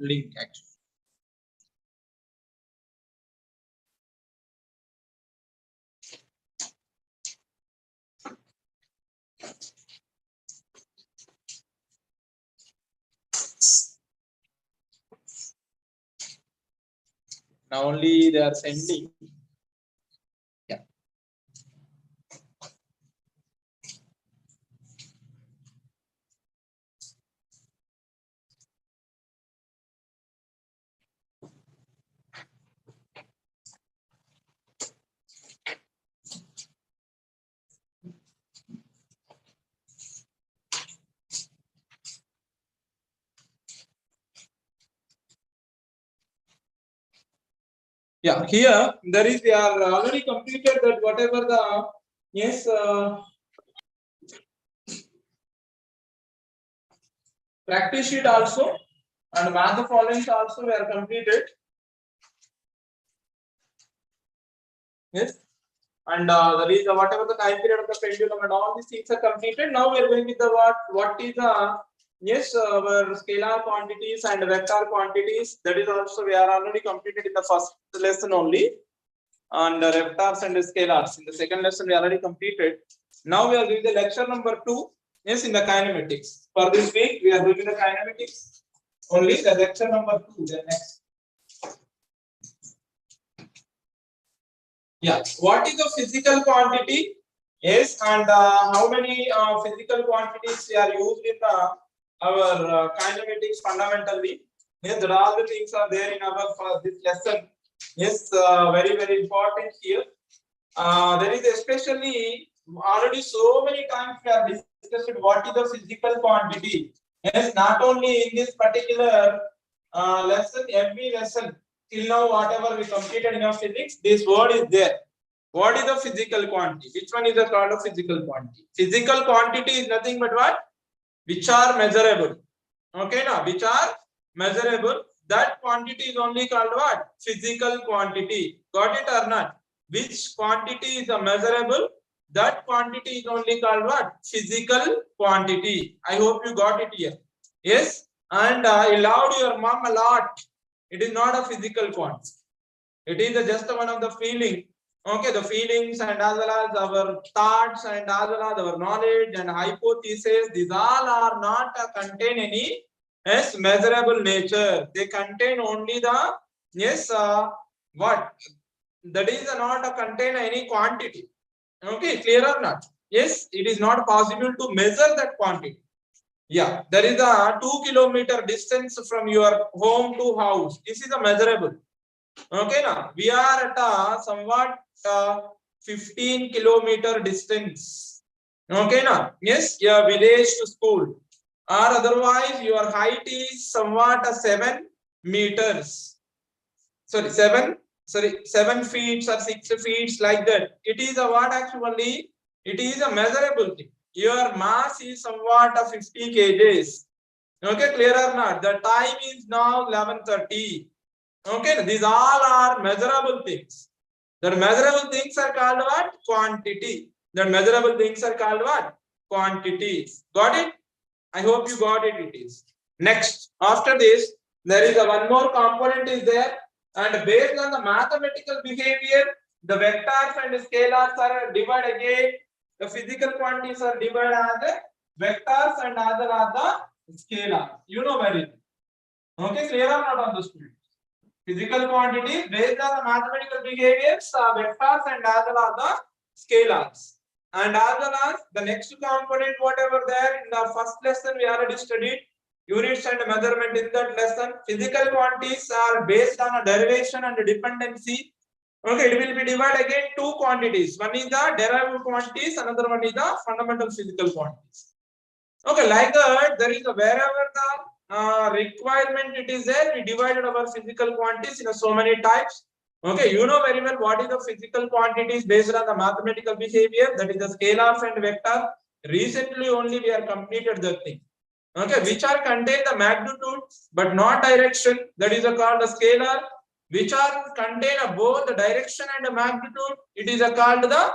link actually. Now only they are sending. Yeah. Yeah, here there is we are already completed that whatever the yes practice sheet also and math followings also we are completed. Yes, and there is whatever the time period of the pendulum and all these things are completed. Now we are going with the what is the yes our scalar quantities and vector quantities. That is also we are already completed in the first lesson only. And vectors and scalars in the second lesson we already completed. Now we are doing the lecture number 2. Yes, in the kinematics. For this week we are doing the kinematics only. The lecture number 2. The next. Yeah. What is the physical quantity? Yes, and how many physical quantities we are used in our kinematics fundamentally? Yes, that all the things are there in our for this lesson. Yes, very important here. There is especially already so many times we have discussed what is the physical quantity. Yes, not only in this particular lesson, every lesson till now whatever we completed in our physics, this word is there. What is the physical quantity? Which one is the called of physical quantity? Physical quantity is nothing but what? Which are measurable. Okay, now which are measurable. That quantity is only called what? Physical quantity. Got it or not? Which quantity is a measurable? That quantity is only called what? Physical quantity. I hope you got it here. Yes, and you loved your mom a lot. It is not a physical quantity. It is just one of the feeling. Okay, the feelings and as well as our thoughts and as well as our knowledge and hypotheses, these all are not contain any yes measurable nature. They contain only the yes what that is not contain any quantity. Okay, clear or not? Yes, it is not possible to measure that quantity. Yeah, there is a 2-kilometer distance from your home to house. This is a measurable. Okay, now we are at a somewhat 15-kilometer distance. Okay, now yes, your village to school, or otherwise your height is somewhat 7 meters. Sorry, 7 feet or 6 feet like that. It is a what actually? It is a measurable thing. Your mass is somewhat 50 kgs. Okay, clear or not? The time is now 11:30. Okay, these all are measurable things. The measurable things are called what? Quantity. The measurable things are called what? Quantities. Got it? I hope you got it. It is. Next, after this, there is a one more component is there, and based on the mathematical behavior, the vectors and scalars are divided again. The physical quantities are divided as the vectors and other are the scalars. You know very well. Okay, clear or not on the student? Physical quantities based on the mathematical behaviors, vectors and as well as the scalars. And as well as the next component, whatever there in the first lesson we already studied, units and measurement in that lesson. Physical quantities are based on a derivation and a dependency. Okay, it will be divided again two quantities. One is the derived quantities, another one is the fundamental physical quantities. Okay, like that, there is a wherever the requirement it is there, we divided our physical quantities in so many types. Okay, you know very well what is the physical quantities based on the mathematical behavior, that is the scalars and vectors. Recently only we have completed the thing. Okay, which are contain the magnitude but not direction, that is called the scalar. Which are contain both the direction and the magnitude, it is called the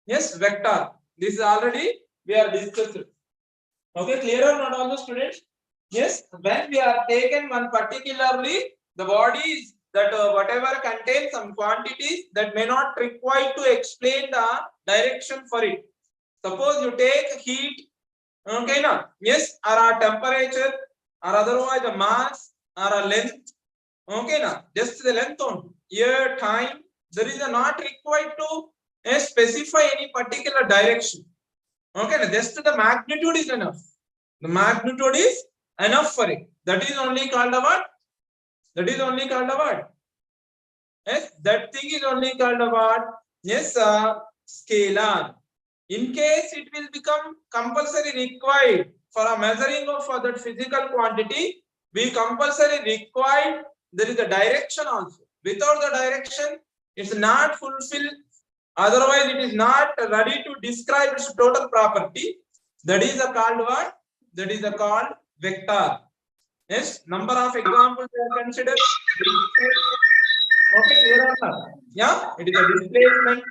yes vector. This is already we are discussed. Okay, clear or not all the students? Yes, when we are taken one particularly, the body is that whatever contains some quantities that may not require to explain the direction for it. Suppose you take heat, okay, na? Yes, or a temperature, or otherwise a mass, or a length, okay, na? Just the length on year, time, there is a not required to specify any particular direction. Okay, na? Just the magnitude is enough. The magnitude is enough for it. That is only called a what? That is only called a what? Yes, that thing is only called a what? Yes, scalar. In case it will become compulsory required for a measuring of that physical quantity, we compulsory required there is a direction also. Without the direction, it's not fulfilled. Otherwise, it is not ready to describe its total property. That is a called what? That is a called vector. Yes, number of examples we are considered. Okay, clear or not? Yeah, it is a displacement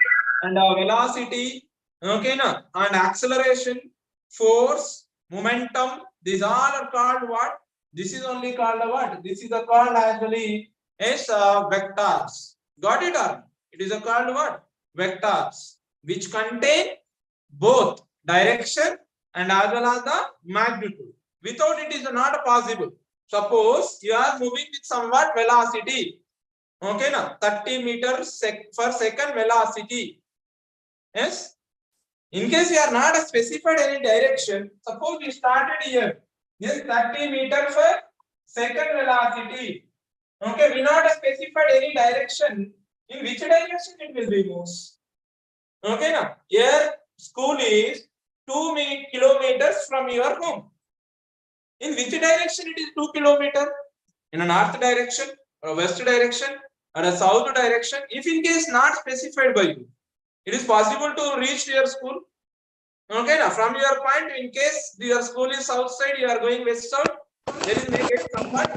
and a velocity. Okay, na? And acceleration, force, momentum. These all are called what? This is only called a what? This is a called actually as vectors. Got it or? It is a called what? Vectors, which contain both direction and as well as the magnitude. Without it is not possible. Suppose you are moving with somewhat velocity. Okay, na 30 meters per second velocity. Yes. In case we are not specified any direction, suppose we started here. Yes, 30 meters per second velocity. Okay, we not specified any direction. In which direction it will be moves? Okay, now here school is 2 kilometers from your home. In which direction it is 2 kilometers? In a north direction, or a west direction, or a south direction. If in case not specified by you, it is possible to reach your school. Okay, now from your point, in case your school is south side, you are going west south. There is make it somewhat.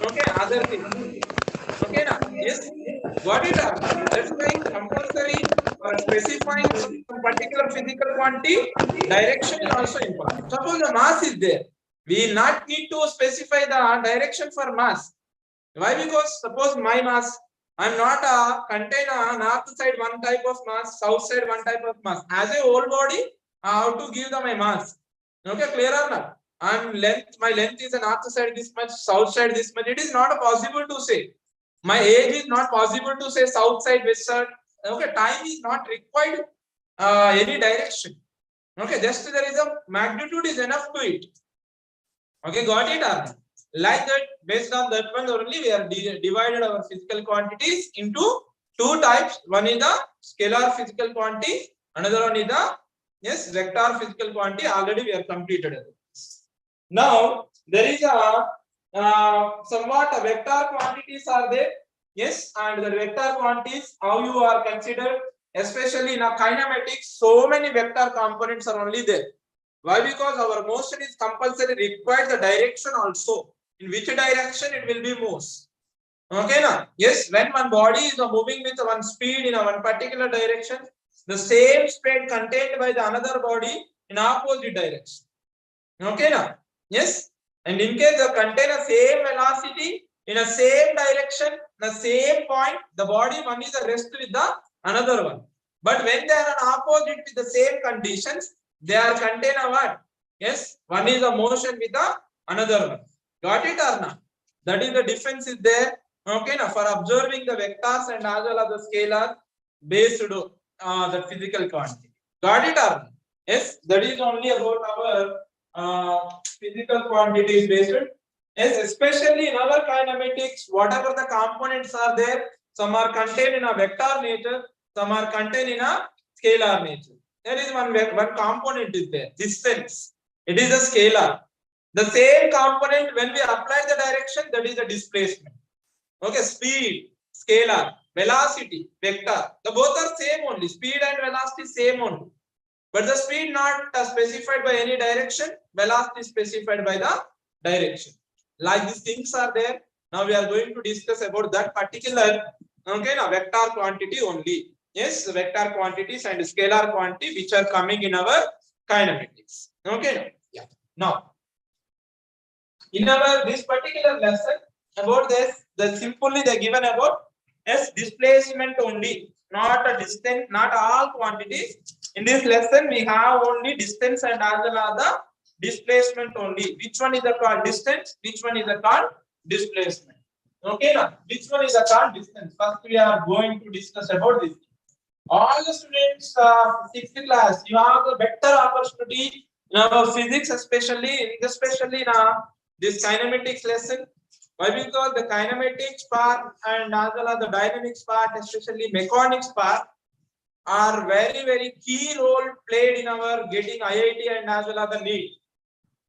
Okay, other thing. Okay, now yes, got it or not? That's why compulsory for specifying some particular physical quantity, direction is also important. Suppose the mass is there, we not need to specify the direction for mass. Why? Because suppose my mass, I'm not a container north side one type of mass, south side one type of mass. As a whole body, how to give my mass? Okay, clear or not? I'm length, my length is a north side this much, south side this much. It is not possible to say. My age is not possible to say south side, west side. Okay, time is not required any direction. Okay, just there is a magnitude is enough to it. Okay, got it or not? Like that, based on that one only, we are divided our physical quantities into two types. One is the scalar physical quantity, another one is the yes vector physical quantity. Already we are completed. Now there is a somewhat vector quantities are there. Yes, and the vector quantities how you are considered, especially in a kinematics, so many vector components are only there. Why? Because our motion is compulsory required the direction also. In which direction it will be moves. Okay, now yes, when one body is moving with one speed in a one particular direction, the same speed contained by the another body in opposite direction. Okay, now yes, and in case the contain a same velocity in a same direction, the same point, the body one is a rest with the another one. But when they are an opposite with the same conditions, they are contain a what? Yes, one is a motion with the another one. Got it or not? That is the difference is there. Okay, now for observing the vectors and as well as the scalar based the physical quantity. Got it or not? Yes, that is only about our physical quantities based. Yes, especially in our kinematics, whatever the components are there, some are contained in a vector nature, some are contained in a scalar nature. There is one component is there, distance. It is a scalar. The same component when we apply the direction, that is the displacement. Okay, speed, scalar, velocity, vector. The both are same only. Speed and velocity same only. But the speed not specified by any direction, velocity specified by the direction. Like these things are there. Now we are going to discuss about that particular vector quantity only. Yes, vector quantities and scalar quantity which are coming in our kinematics. Okay. Yeah. Now In our this particular lesson about this, the simply they given about as displacement only, not a distance, not all quantities. In this lesson, we have only distance and as well as the displacement only. Which one is the called distance? Which one is the called displacement? Okay, now which one is the called distance? First, we are going to discuss about this. All the students, sixth class, you have a better opportunity in our physics, especially in this kinematics lesson. Why? Because the kinematics part and as well as the dynamics part, especially mechanics part, are very key role played in our getting IIT and as well as the NEET.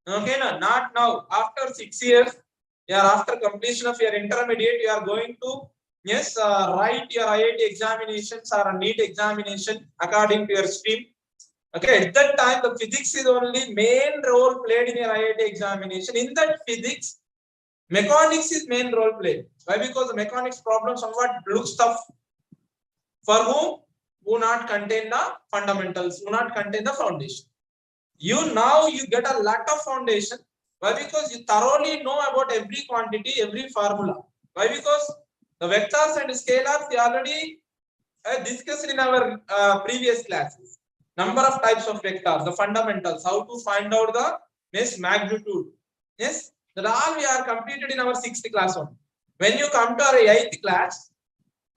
Okay, no, not now. After 6 years, after completion of your intermediate, you are going to write your IIT examinations or a NEET examination according to your stream. Okay, at that time, the physics is only main role played in your IIT examination. In that physics, mechanics is main role played. Why? Because the mechanics problem somewhat looks tough. For whom? Who not contain the fundamentals, who not contain the foundation. Now you get a lot of foundation. Why? Because you thoroughly know about every quantity, every formula. Why? Because the vectors and scalars we already discussed in our previous classes. Number of types of vectors, the fundamentals, how to find out the magnitude. Yes, that all we are completed in our sixth class only. When you come to our eighth class,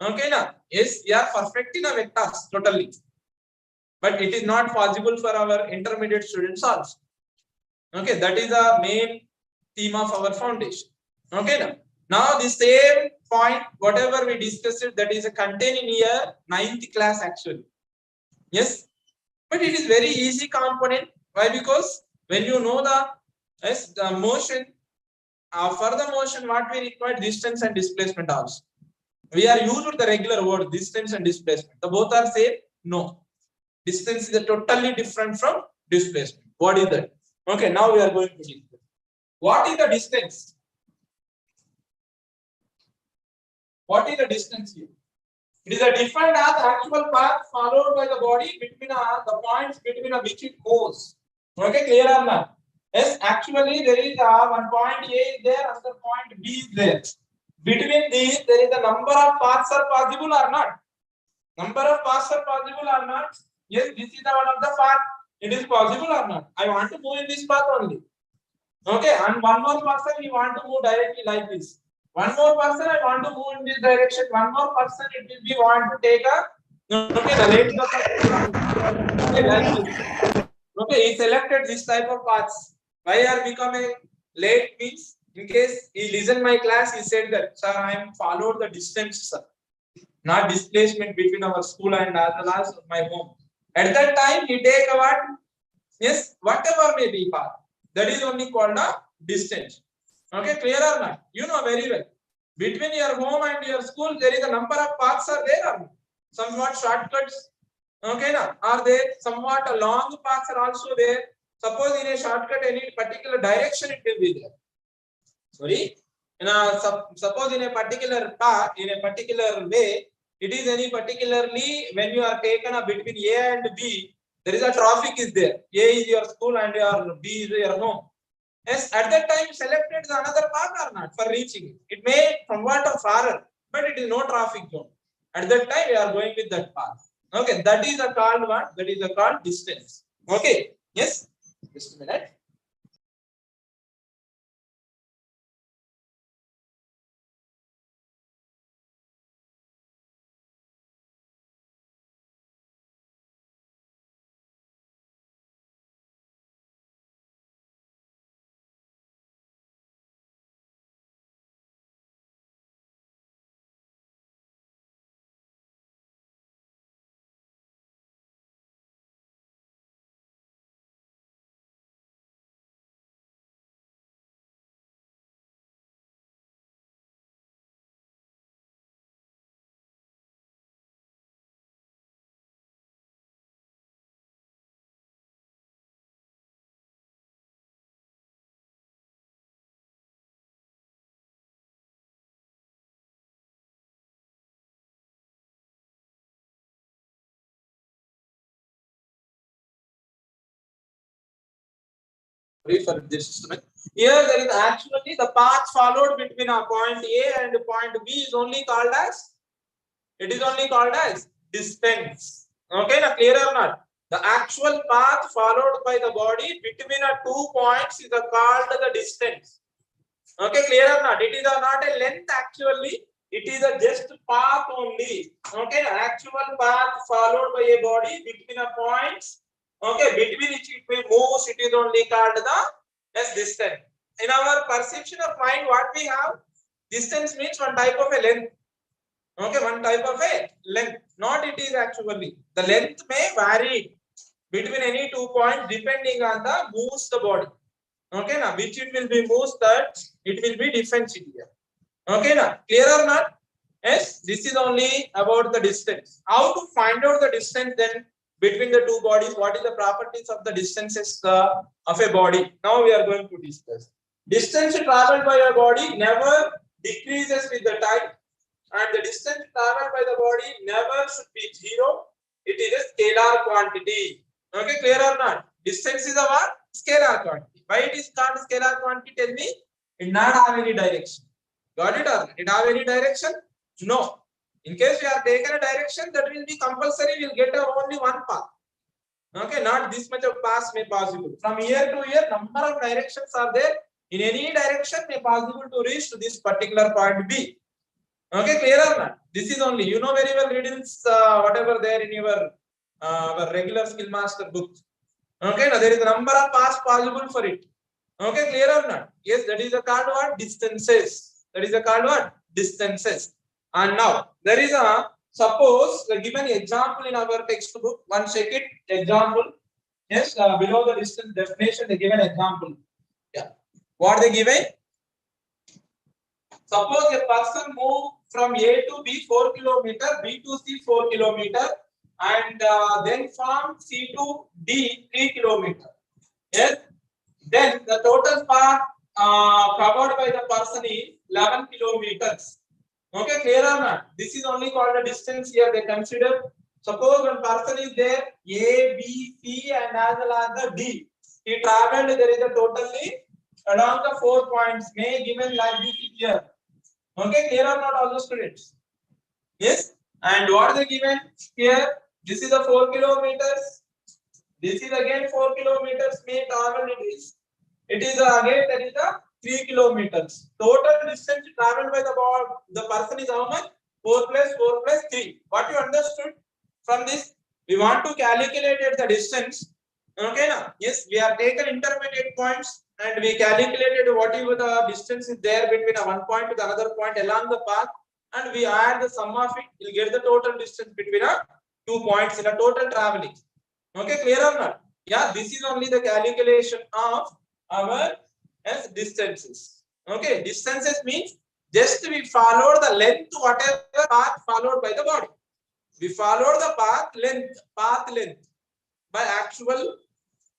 okay, now yes, you are perfect in a vectors totally. But it is not possible for our intermediate students also. Okay, that is the main theme of our foundation. Okay, now the same point, whatever we discussed, that is contained in here ninth class actually. Yes, but it is very easy component. Why? Because when you know the motion, for the motion, what we require distance and displacement also. We are used with the regular word distance and displacement. The both are same? No. Distance is totally different from displacement. What is that? Okay, now we are going to discuss. What is the distance? What is the distance here? It is defined as the actual path followed by the body between the points between which it goes. Okay, clear or not? Yes, actually there is one point A is there, another point B is there. Between these, there is a number of paths are possible or not? Number of paths are possible or not? Yes, this is the one of the path. It is possible or not? I want to move in this path only. Okay, and one more person we want to move directly like this. One more person I want to move in this direction. One more person it will be want to take the late okay, like this. Okay, he selected this type of paths. Why are becoming late means in case he listened my class, he said that sir, I am followed the distance, sir, not displacement between our school and as well as my home. At that time, he take what? Yes, whatever may be path. That is only called a distance. Okay, clear or not? You know very well. Between your home and your school, there is a number of paths are there or not? Somewhat shortcuts. Okay, now are there somewhat a long paths are also there? Suppose in a shortcut, any particular direction it will be there. Sorry, suppose in a particular path, in a particular way, it is any particularly when you are taken up between A and B, there is a traffic is there. A is your school and your B is your home. Yes, at that time selected the another path or not for reaching it. It may somewhat of far, but it is no traffic zone. At that time we are going with that path. Okay, that is a called what? That is a called distance. Okay, yes, just a minute. Sorry for this. Here there is actually the path followed between a point A and point B is only called as, it is only called as distance. Okay, now clear or not? The actual path followed by the body between a 2 points is called the distance. Okay, clear or not? It is not a length actually. It is a just path only. Okay, actual path followed by a body between a points. Okay, between which it will move. It is only called the as distance. In our perception of mind, what we have, distance means one type of a length. Okay, one type of a length. Not it is actually. The length may vary between any 2 points depending on the moves the body. Okay, now which it will be moves that it will be defensive here. Okay, now clear or not? Yes, this is only about the distance. How to find out the distance then between the two bodies? What is the properties of the distances of a body? Now we are going to discuss. Distance traveled by a body never decreases with the time, and the distance traveled by the body never should be zero. It is a scalar quantity. Okay, clear or not? Distance is a what? Scalar quantity. Why it is called scalar quantity? Tell me. It not have any direction. Got it or not? It have any direction? No. In case we are taken a direction, that will be compulsory. We will get only one path. Okay, not this much of paths may possible. From year to year, number of directions are there. In any direction may possible to reach to this particular point B. Okay, clear or not? This is only, you know very well riddles, whatever there in your regular skill master book. Okay, now there is a number of paths possible for it. Okay, clear or not? Yes, that is a called what? Distances. That is a called what? Distances. And now there is a, suppose the given example in our textbook. One second example. Yes, below the distance definition, they given example. Yeah, what they given? Suppose a person move from A to B 4 kilometer, B to C 4 kilometer, and then from C to D 3 kilometer. Yes. Then the total path covered by the person is 11 kilometers. Okay, clear or not? This is only called a distance here. They consider. Suppose one person is there, A, B, C, and as well as the D. He traveled. There is a totally along the 4 points. May given like this here. Okay, clear or not, all the students? Yes. And what they given here? This is the 4 kilometers. This is again 4 kilometers. May travel it is. It is again that is the 3 kilometers. Total distance traveled by the person is how much? 4 plus 4 plus 3. What you understood from this? We want to calculate the distance. Okay, now yes, we have taken intermediate points and we calculated whatever the distance is there between one point to the another point along the path, and we add the sum of it. We'll get the total distance between 2 points in a total traveling. Okay, clear or not? Yeah, this is only the calculation of our distances. Okay, distances means just we follow the length, whatever path followed by the body. We follow the path length by actual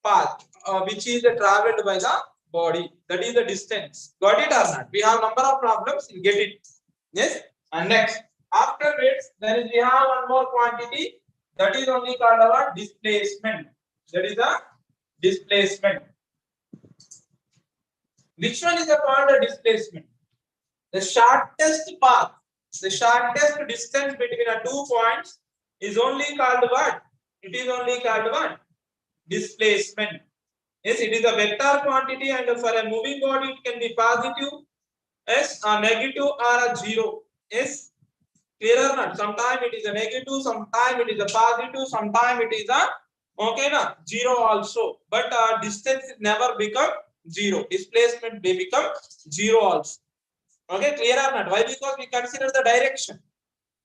path, which is traveled by the body. That is the distance. Got it or not? We have number of problems. We'll get it. Yes. And next, after this, there is we have one more quantity. That is only called our displacement. That is the displacement. Which one is called a displacement? The shortest path, the shortest distance between 2 points is only called what? It is only called what? Displacement. Yes, it is a vector quantity, and for a moving body, it can be positive, yes, a negative or a zero. Yes, clear or not? Sometimes it is a negative, sometimes it is a positive, sometimes it is a okay, na, zero also. But distance never become zero. Displacement may become zero also. Okay, clear or not? Why? Because we consider the direction.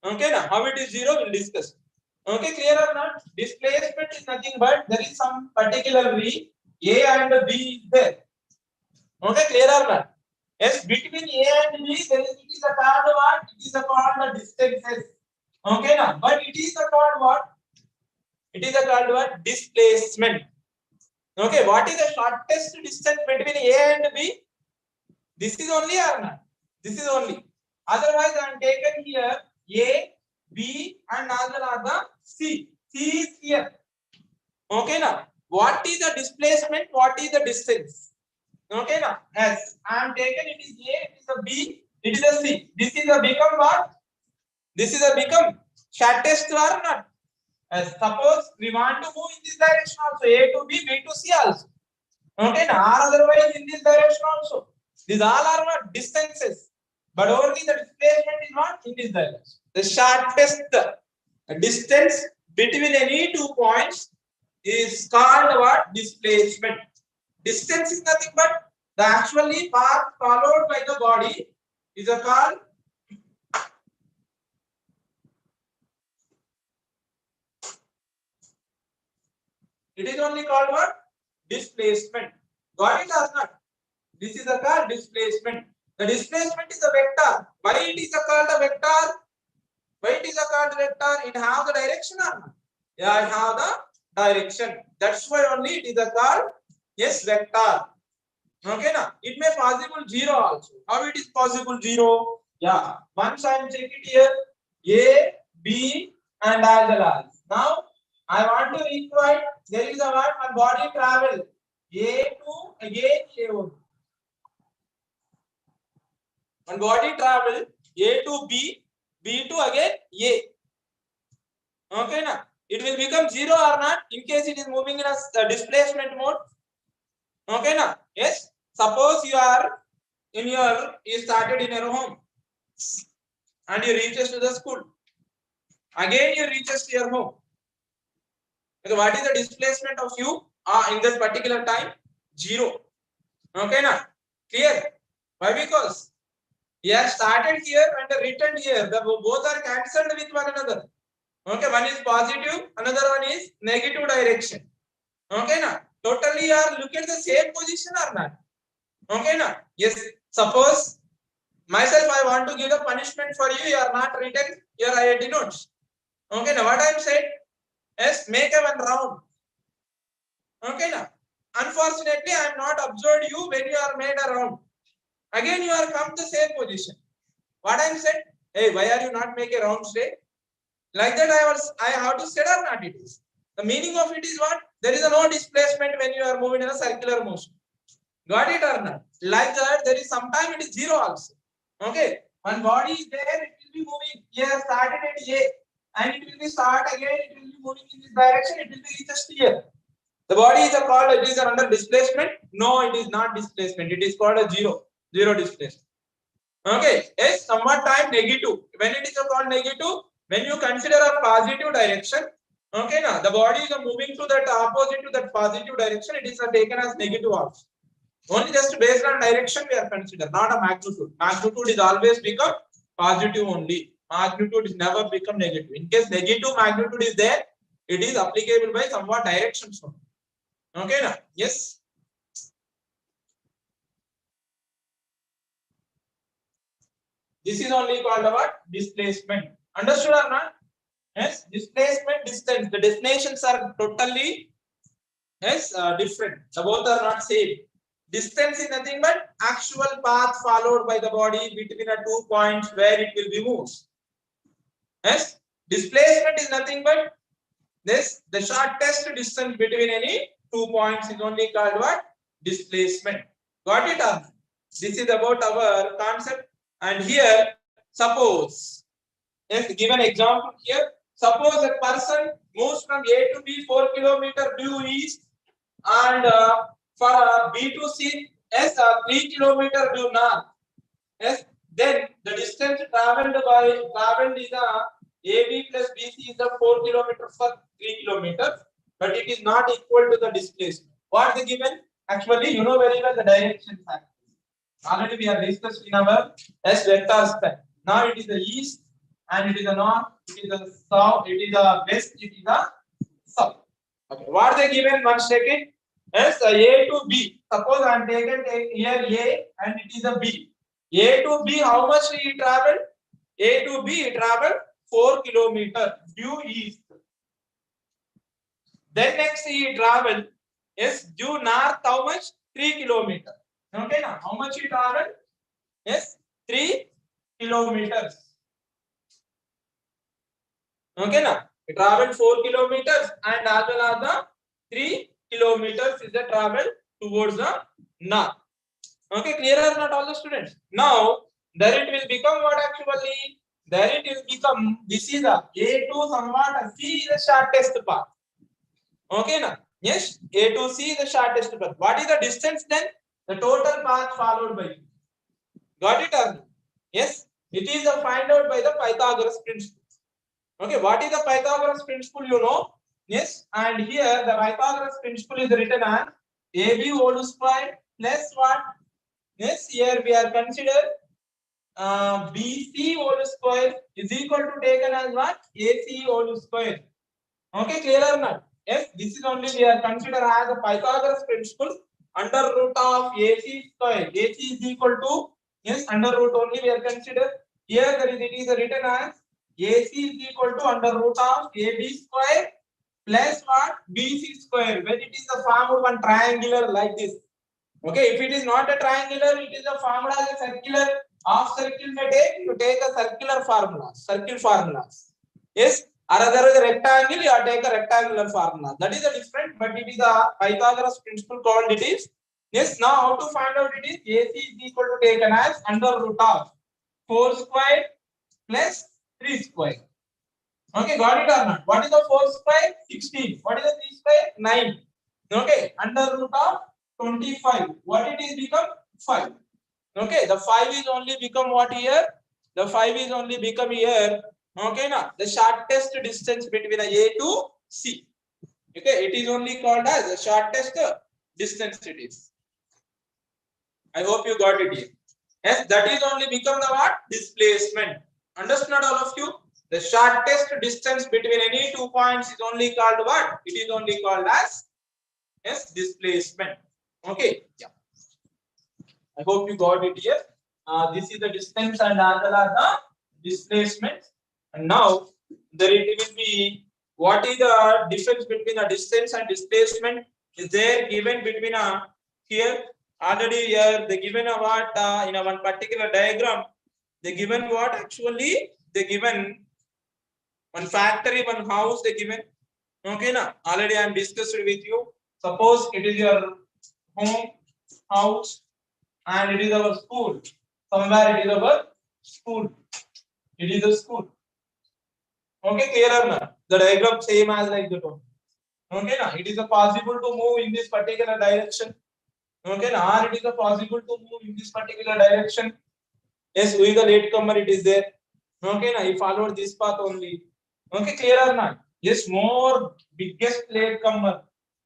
Okay, now how it is zero, we'll discuss. Okay, clear or not? Displacement is nothing but there is some particular V, A and B is there. Okay, clear or not? Yes, between A and B, there is it is a called what? It is a called the distances. Okay, now, but it is a called what? It is a called what? Displacement. Okay, what is the shortest distance between A and B? This is only or not? This is only. Otherwise, I am taken here A, B, and other are the C. C is here. Okay, now what is the displacement? What is the distance? Okay, now as I am taken, it is A, it is a B, it is a C. This is a become what? This is a become shortest or not? As suppose we want to move in this direction also, A to B, B to C also. Okay, now or otherwise in this direction also. These all are what? Distances. But only the displacement is what? In this direction. The shortest distance between any two points is called what? Displacement. Distance is nothing but the actually path followed by the body is a called it is only called what? Displacement. Got it or not? This is a called displacement. The displacement is a vector. Why it is a called a vector? Why it is a called vector? It have the direction or not? Yeah, it have the direction. That's why only it is a called yes vector. Okay, now it may possible zero also. How it is possible zero? Yeah, once I am check it here, A, B, and as well as. Now I want to require there is a one body travel A to again A only. One body travel A to B, B to again A. Okay, now it will become zero or not in case it is moving in a displacement mode. Okay, now yes. Suppose you are in your you started in your home and you reaches to the school. Again you reaches to your home. Okay, what is the displacement of you in this particular time? Zero. Okay, now clear? Why? Because you have started here and returned here. The both are cancelled with one another. Okay, one is positive, another one is negative direction. Okay, now totally you are looking at the same position or not? Okay, now yes. Suppose myself, I want to give the punishment for you. You are not written your IIT notes. Okay, now what I am saying is make a one round. Okay, now unfortunately, I am not observed you when you are made a round. Again, you are come to same position. What I am saying? Hey, why are you not make a round stay? Like that, I have to say or not it is. The meaning of it is what? There is a no displacement when you are moving in a circular motion. Got it or not? Like that, there is sometime it is zero also. Okay, one body is there, it will be moving. Here started at A, and it will be start again. It will be moving in this direction. It will be just here. The body is a called. It is under displacement. No, it is not displacement. It is called a zero displacement. Okay, yes, somewhat time negative. When it is called negative, when you consider a positive direction. Okay, now the body is moving to that opposite to that positive direction. It is taken as negative also. Only just based on direction we are considered, not a magnitude. Magnitude is always become positive only. Magnitude is never become negative. In case negative magnitude is there, it is applicable by somewhat directions only. Okay, now yes. This is only called what? Displacement. Understood or not? Yes, displacement, distance. The destinations are totally different. The both are not same. Distance is nothing but actual path followed by the body between the 2 points where it will be moved. Yes, displacement is nothing but this the shortest distance between any 2 points is only called what? Displacement. Got it? This is about our concept. And here, suppose, yes, give an example here. Suppose a person moves from A to B 4 kilometers due east and for B to C, yes, 3 kilometers due north. Yes, then the distance traveled is AB plus BC is the 4 kilometers for 3 kilometers, but it is not equal to the displacement. What the given? Actually, you know very well the direction factor. Already we have discussed in our S vector space. Now it is the east and it is the north, it is the south, it is the west, it is the south. Okay, what they given? One second. Yes, A to B. Suppose I am taken here A and it is a B. A to B, how much he traveled? A to B, he traveled 4 kilometers due east. Then next he traveled, yes, due north, how much? 3 kilometers. Okay, now how much he traveled? Yes, 3 kilometers. Okay, now he traveled 4 kilometers and as well as the 3 kilometers is the travel towards the north. Okay, clear or not, all the students? Now, there it will become what actually? There it will become, this is the A to somewhat C is the shortest path. Okay, now, yes, A to C is the shortest path. What is the distance then? The total path followed by. Got it or no? Yes, it is find out by the Pythagoras principle. Okay, what is the Pythagoras principle? You know? Yes, and here the Pythagoras principle is written as AB whole square plus what? Yes, here we are consider BC whole square is equal to taken as what? AC whole square. Okay, clear or not? Yes, this is only we are consider as a Pythagoras principle under root of AC square. AC is equal to, yes, under root only we are consider. Here there is, it is written as AC is equal to under root of AB square plus what? BC square. When it is the form of one triangular like this. Okay, if it is not a triangular, it is a formula as a circular. Half circle may take, you take a circular formula, circle formulas. Yes, or other is a rectangle, you take a rectangular formula. That is a different, but it is a Pythagoras principle called it is. Yes, now how to find out it is AC is equal to taken as under root of 4 square plus 3 square. Okay, got it or not? What is the 4 square? 16. What is the 3 square? 9. Okay, under root of 25. What it is become? 5. Okay, the 5 is only become what here? The 5 is only become here. Okay, now the shortest distance between A to C. Okay, it is only called as the shortest distance it is. I hope you got it here. Yes, that is only become the what? Displacement. Understood all of you? The shortest distance between any 2 points is only called what? It is only called as, yes, displacement. Okay. Yeah. I hope you got it here. This is the distance and angle are the displacement. And now there it will be what is the difference between a distance and displacement? Is there given between a here already here they given a what in a one particular diagram they given what actually they given one factory, one house they given. Okay, now already I am discussed with you. Suppose it is your home, house, and it is our school. Somewhere it is our school. It is a school. Okay, clear or not? The diagram same as like that one. Okay, now it is a possible to move in this particular direction. Okay, now or it is a possible to move in this particular direction. Yes, who is the latecomer? It is there. Okay, now he followed this path only. Okay, clear or not? Yes, more biggest latecomer.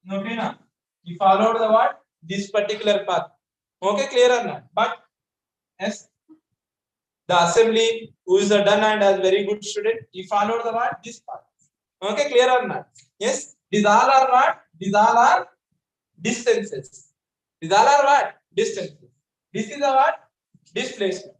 Okay, now he followed the what? This particular path. Okay, clear or not? But yes, the assembly who is done and as very good student, he followed the what? This path. Okay, clear or not? Yes, these all are what? These all are distances. These all are what? Distances. This is a what? Displacement.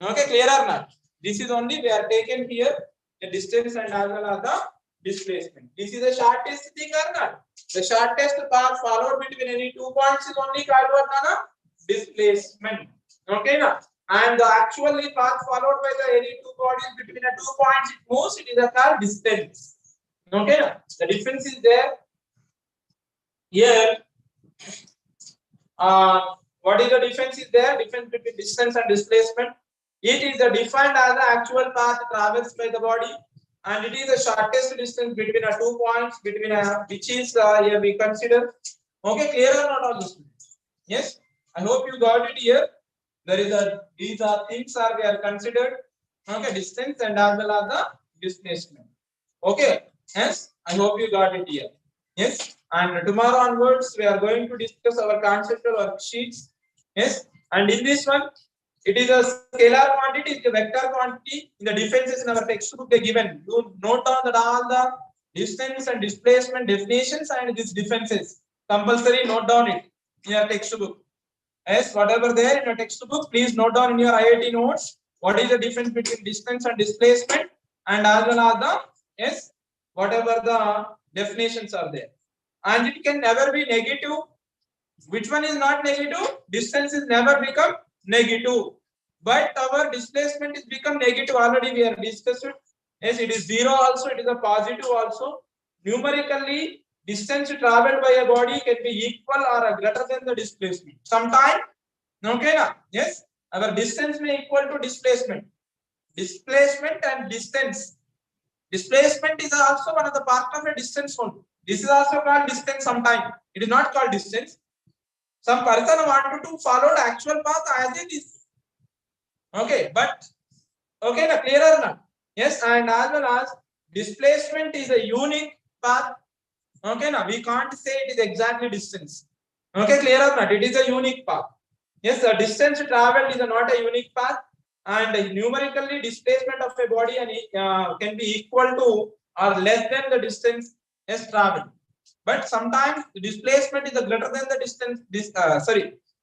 Okay, clear or not? This is only we are taken here the distance and as well as the displacement. This is the shortest thing or not? The shortest path followed between any 2 points is only called what? Displacement. Okay, now and the actually path followed by the any 2 bodies between the 2 points it moves, it is called distance. Okay, now the difference is there. Here, what is the difference is there? Difference between distance and displacement. It is defined as the actual path traversed by the body, and it is the shortest distance between 2 points between which is here we consider. Okay, clear or not all this? Yes, I hope you got it here. There is these are things are we are considered. Okay, distance and as well as the displacement. Okay, yes, I hope you got it here. Yes, and tomorrow onwards we are going to discuss our conceptual worksheets. Yes, and in this one it is a scalar quantity, it is a vector quantity. In the differences in our textbook they given. You note down that all the distance and displacement definitions and these differences. Compulsory note down it in your textbook. Yes, whatever there in your textbook, please note down in your IIT notes what is the difference between distance and displacement, and as well as the yes, whatever the definitions are there. And it can never be negative. Which one is not negative? Distance is never become negative, but our displacement is become negative. Already we are discussed. Yes, it is 0 also, it is a positive also. Numerically, distance traveled by a body can be equal or greater than the displacement. Sometimes Okay, na? Yes, our distance may equal to displacement. Displacement and distance. Displacement is also one of the part of a distance only. This is also called distance sometime. It is not called distance. Some person wanted to follow the actual path as it is. Okay, but okay, na, clear or not? Yes, and as well as displacement is a unique path. Okay, now we can't say it is exactly distance. Okay, clear or not? It is a unique path. Yes, the distance traveled is not a unique path, and numerically displacement of a body can be equal to or less than the distance yes traveled. But sometimes the displacement is a greater than the distance.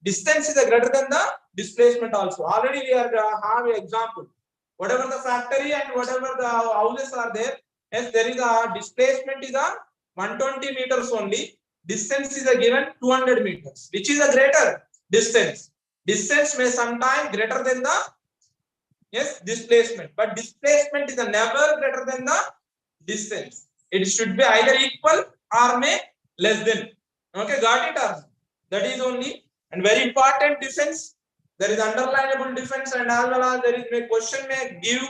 Distance is a greater than the displacement also. Already we are have an example. Whatever the factory and whatever the houses are there, yes, there is a displacement is a 120 meters only. Distance is a given 200 meters, which is a greater distance. Distance may sometimes greater than the yes displacement, but displacement is a never greater than the distance. It should be either equal or may less than. Okay, got it? Or that is only and very important difference. There is underlinable difference, and as well as there is a question may give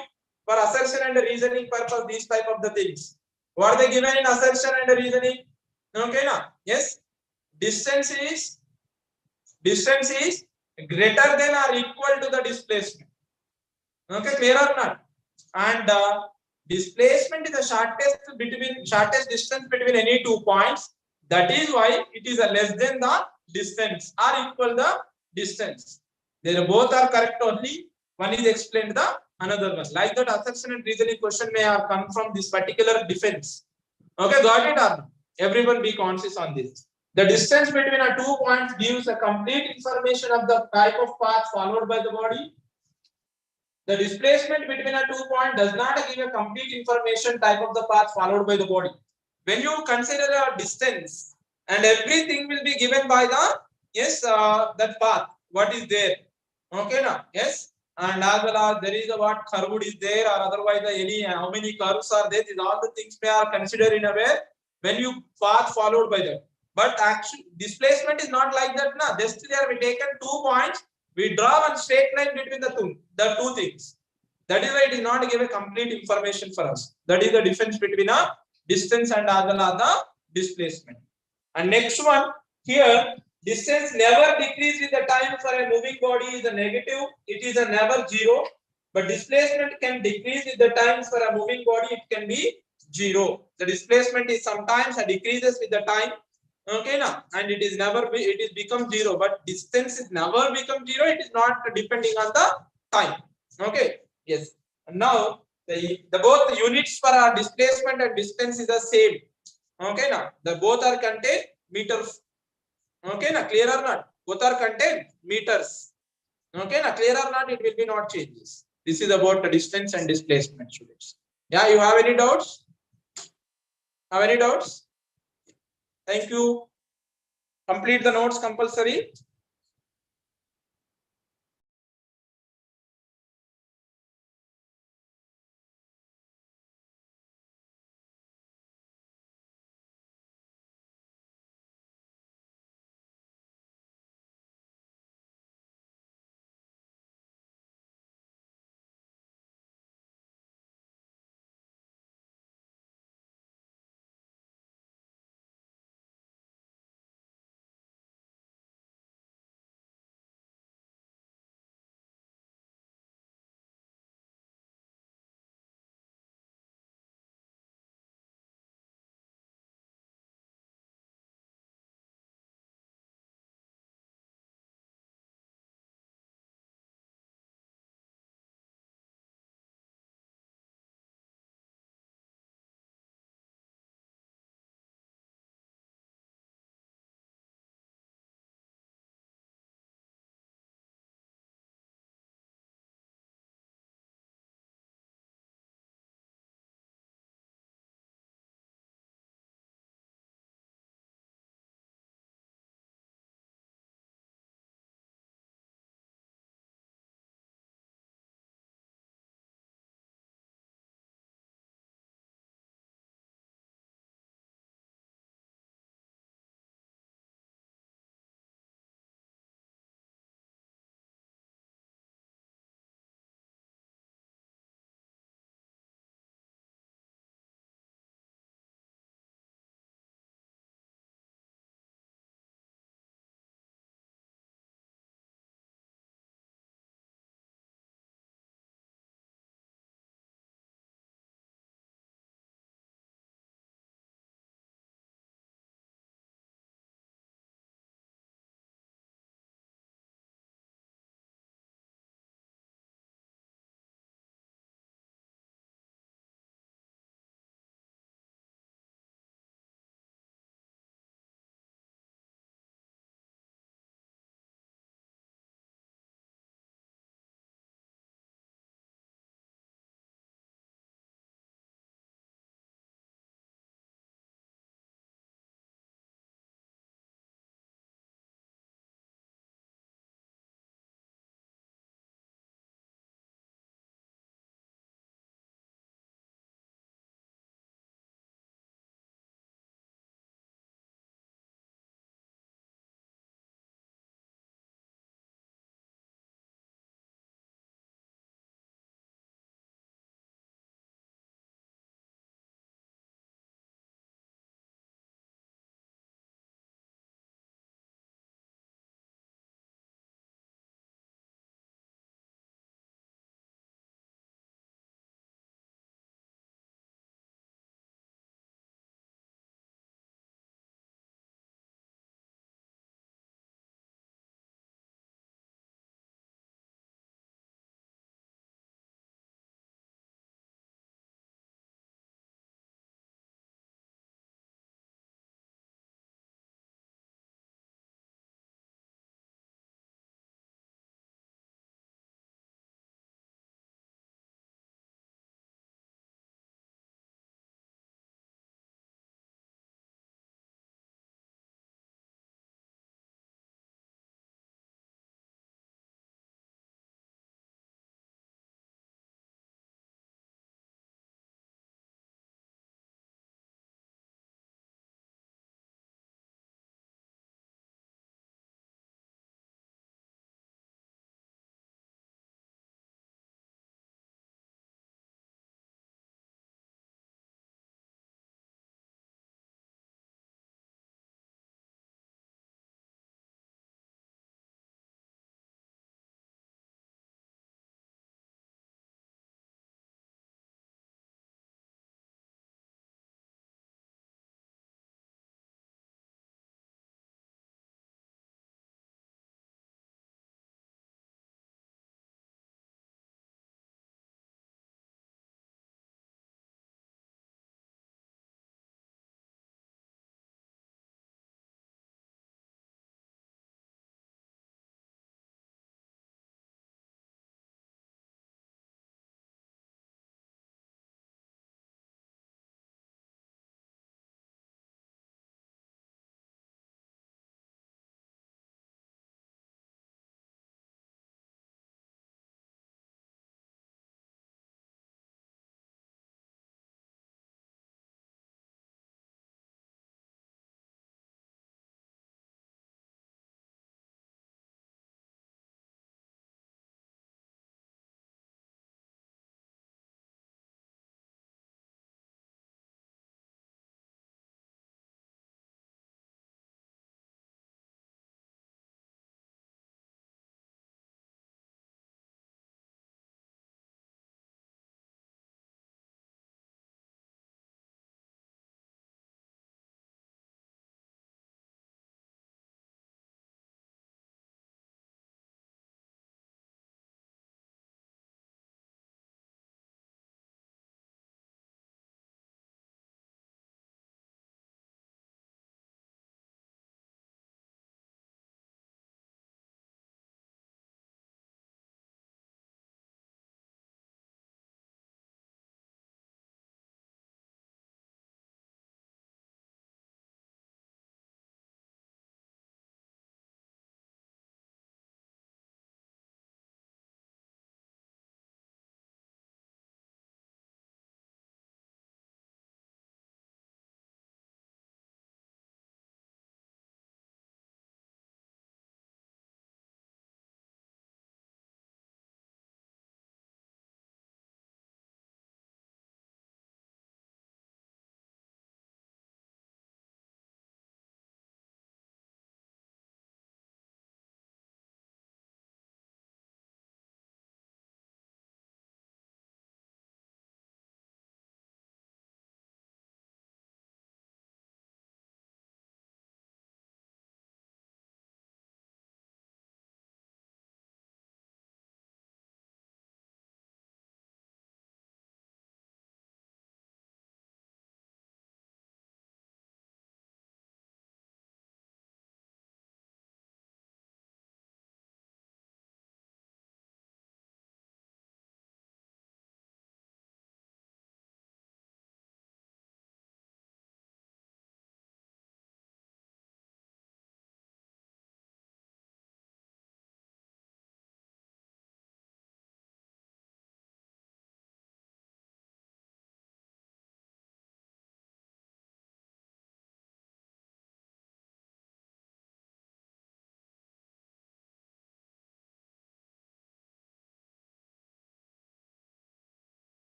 for assertion and reasoning purpose these type of the things. What are they given in assertion and reasoning? Okay, now yes, distance is greater than or equal to the displacement. Okay, clear or not? And displacement is the shortest distance between any 2 points. That is why it is a less than the distance or equal the distance. They both are correct only. One is explained the another one. Like that, assertion and reasoning question may have come from this particular defense. Okay, got it? Or everyone be conscious on this. The distance between a 2 points gives a complete information of the type of path followed by the body. The displacement between a 2 point does not give a complete information type of the path followed by the body. When you consider a distance and everything will be given by the yes that path what is there. Okay, now yes, and as well as there is a what curve is there or otherwise the any how many curves are there. These all the things may are considered in a way when you path followed by that. But actually displacement is not like that. Na just there we taken 2 points. We draw one straight line between the two things. That is why it is not give a complete information for us. That is the difference between a distance and as well as the displacement. And next one here, distance never decrease with the time for a moving body is a negative. It is a never zero. But displacement can decrease with the time for a moving body. It can be zero. The displacement is sometimes decreases with the time. Okay, now and it is never it is become zero, but distance is never become zero. It is not depending on the time. Okay, yes. And now the both units for our displacement and distance is the same. Okay, now the both are contained meters. Okay, now clear or not? Both are contained meters. Okay, now clear or not? It will be not changes. This is about the distance and displacement, students. Yeah, you have any doubts? Have any doubts? Thank you. Complete the notes compulsory.